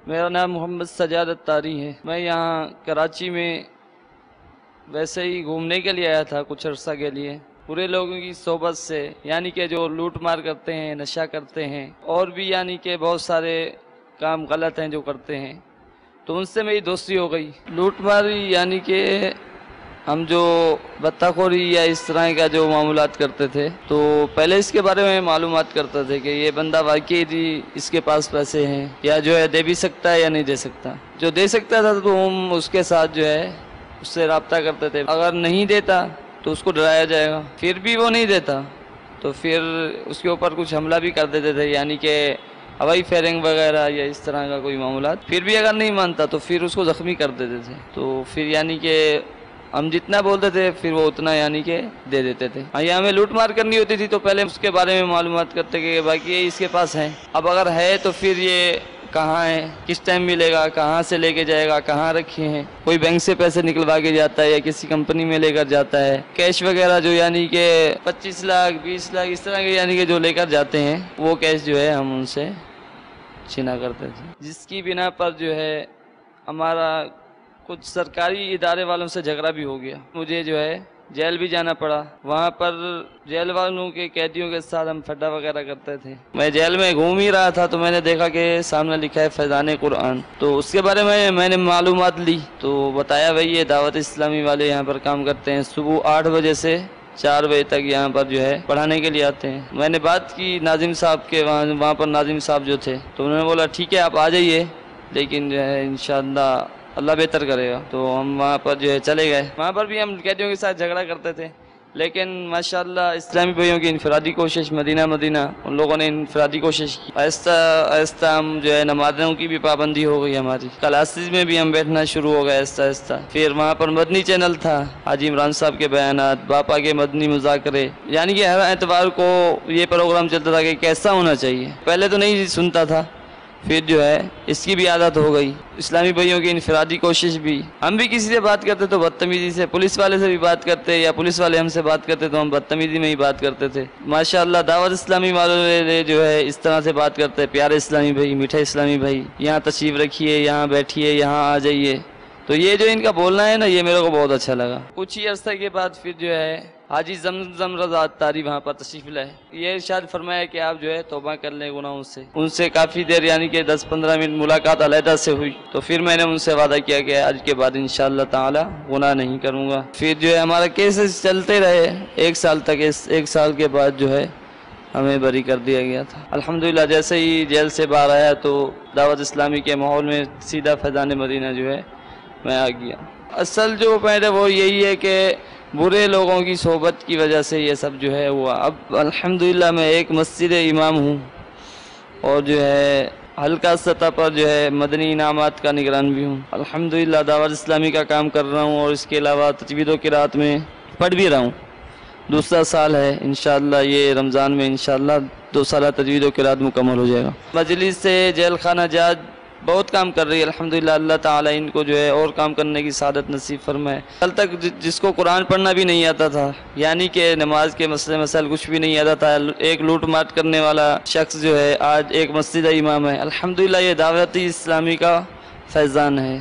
میرا نام محمد سجاد اتاری ہے۔ میں یہاں کراچی میں ویسے ہی گھومنے کے لیے آیا تھا کچھ عرصہ کے لیے، برے لوگوں کی صحبت سے، یعنی کہ جو لوٹ مار کرتے ہیں، نشہ کرتے ہیں، اور بھی یعنی کہ بہت سارے کام غلط ہیں جو کرتے ہیں، تو ان سے میری دوستی ہو گئی۔ لوٹ ماری یعنی کہ ہم جو بطہ خوری یا اس طرح کا جو معاملات کرتے تھے، تو پہلے اس کے بارے میں معلومات کرتے تھے کہ یہ بندہ واقعی اس کے پاس پیسے ہیں، یا جو ہے دے بھی سکتا ہے یا نہیں دے سکتا۔ جو دے سکتا تھا تو ہم اس کے ساتھ جو ہے اس سے رابطہ کرتے تھے، اگر نہیں دیتا تو اس کو ڈرایا جائے گا، پھر بھی وہ نہیں دیتا تو پھر اس کے اوپر کچھ حملہ بھی کر دیتے تھے، یعنی کہ ہوائی فائرنگ وغیرہ یا اس طرح کا کوئی معاملات۔ پھر بھی اگر نہیں مانتا تو پھر اس کو زخمی کر دیتے تھے، تو پھر یعنی کہ ہم جتنا بولتے تھے پھر وہ اتنا یعنی کہ دے دیتے تھے۔ یا ہمیں لوٹ مار کرنی ہوتی تھی تو پہلے اس کے بارے میں معلومات کرتے کہ باقی یہ اس کے پاس ہیں، اب اگر ہے تو پھر یہ کہاں ہے، کس ٹائم ملے گا، کہاں سے لے کے جائے گا، کہاں رکھے ہیں، کوئی بینک سے پیسے نکلوا کے جاتا ہے یا کسی کمپنی میں لے کر جاتا ہے، کیش وغیرہ جو یعنی کہ 25 لاکھ 20 لاکھ اس طرح کے یعنی کہ جو لے کر جاتے ہیں، وہ کیش جو ہے ہم ان سے چھینا کرتے تھے، جس کی بنا پر جو ہے ہمارا کچھ سرکاری ادارے والوں سے جھگڑا بھی ہو گیا، مجھے جو ہے جیل بھی جانا پڑا۔ وہاں پر جیل والوں کے قیدیوں کے ساتھ ہم پھڈا وغیرہ کرتے تھے۔ میں جیل میں گھوم ہی رہا تھا تو میں نے دیکھا کہ سامنے لکھا ہے فیضان قرآن، تو اس کے بارے میں نے معلومات لی، تو بتایا بھائی یہ دعوت اسلامی والے یہاں پر کام کرتے ہیں، صبح 8 بجے سے 4 بجے تک یہاں پر جو ہے پڑھانے کے لیے آتے ہیں۔ میں نے بات کی ناظم صاحب کے، وہاں پر ناظم صاحب جو تھے، تو انہوں نے بولا ٹھیک ہے آپ آ جائیے، لیکن جو ہے انشاءاللہ اللہ بہتر کرے گا۔ تو ہم وہاں پر جو ہے چلے گئے، وہاں پر بھی ہم قیدیوں کے ساتھ جھگڑا کرتے تھے، لیکن ماشاءاللہ اسلامی بھائیوں کی انفرادی کوشش، مدینہ ان لوگوں نے انفرادی کوشش کی، آہستہ آہستہ ہم جو ہے نمازوں کی بھی پابندی ہو گئی ہماری، کلاسز میں بھی ہم بیٹھنا شروع ہو گئے آہستہ آہستہ۔ پھر وہاں پر مدنی چینل تھا، حاجی عمران صاحب کے بیانات، باپا کے مدنی مذاکرے، یعنی کہ ہر اتوار کو یہ پروگرام چلتا تھا کہ کیسا ہونا چاہیے۔ پہلے تو نہیں سنتا تھا، پھر جو ہے اس کی بھی عادت ہو گئی۔ اسلامی بھائیوں کی انفرادی کوشش بھی، ہم بھی کسی سے بات کرتے تو بدتمیزی سے، پولیس والے سے بھی بات کرتے یا پولیس والے ہم سے بات کرتے تو ہم بدتمیزی میں ہی بات کرتے تھے۔ ماشاءاللہ دعوت اسلامی والوں نے جو ہے اس طرح سے بات کرتے، پیارے اسلامی بھائی، میٹھے اسلامی بھائی، یہاں تشریف رکھیے، یہاں بیٹھیے، یہاں آ جائیے، تو یہ جو ان کا بولنا ہے نا، یہ میرے کو بہت اچھا لگا۔ کچھ ہی عرصے کے بعد پھر جو ہے حاجی زمزم رضا اتاری وہاں پر تشریف لائے، یہ ارشاد فرمایا کہ آپ جو ہے توبہ کر لیں گناہوں سے۔ ان سے کافی دیر یعنی کہ 10-15 منٹ ملاقات علیحدہ سے ہوئی، تو پھر میں نے ان سے وعدہ کیا کہ آج کے بعد انشاءاللہ تعالی گناہ نہیں کروں گا۔ پھر جو ہے ہمارا کیسز چلتے رہے 1 سال تک، 1 سال کے بعد جو ہے ہمیں بری کر دیا گیا تھا۔ الحمدللہ جیسے ہی جیل سے باہر آیا تو دعوت اسلامی کے ماحول میں سیدھا فیضان مدینہ جو ہے میں آ گیا۔ اصل جو پوائنٹ ہے وہ یہی ہے کہ برے لوگوں کی صحبت کی وجہ سے یہ سب جو ہے ہوا۔ اب الحمدللہ میں ایک مسجد امام ہوں، اور جو ہے حلقہ سطح پر جو ہے مدنی انعامات کا نگران بھی ہوں۔ الحمدللہ دعوت اسلامی کا کام کر رہا ہوں، اور اس کے علاوہ تجوید و قرات میں پڑھ بھی رہا ہوں۔ 2 سال ہے انشاءاللہ، یہ رمضان میں انشاءاللہ 2 سالہ تجوید و قرات مکمل ہو جائے گا۔ مجلس سے جیل خانہ جات بہت کام کر رہی ہے الحمدللہ، اللہ تعالیٰ ان کو جو ہے اور کام کرنے کی سعادت نصیب فرمائے۔ کل تک جس کو قرآن پڑھنا بھی نہیں آتا تھا، یعنی کہ نماز کے مسئلے مسائل کچھ بھی نہیں آتا تھا، ایک لوٹ مار کرنے والا شخص جو ہے آج ایک مسجد امام ہے۔ الحمدللہ یہ دعوت اسلامی کا فیضان ہے۔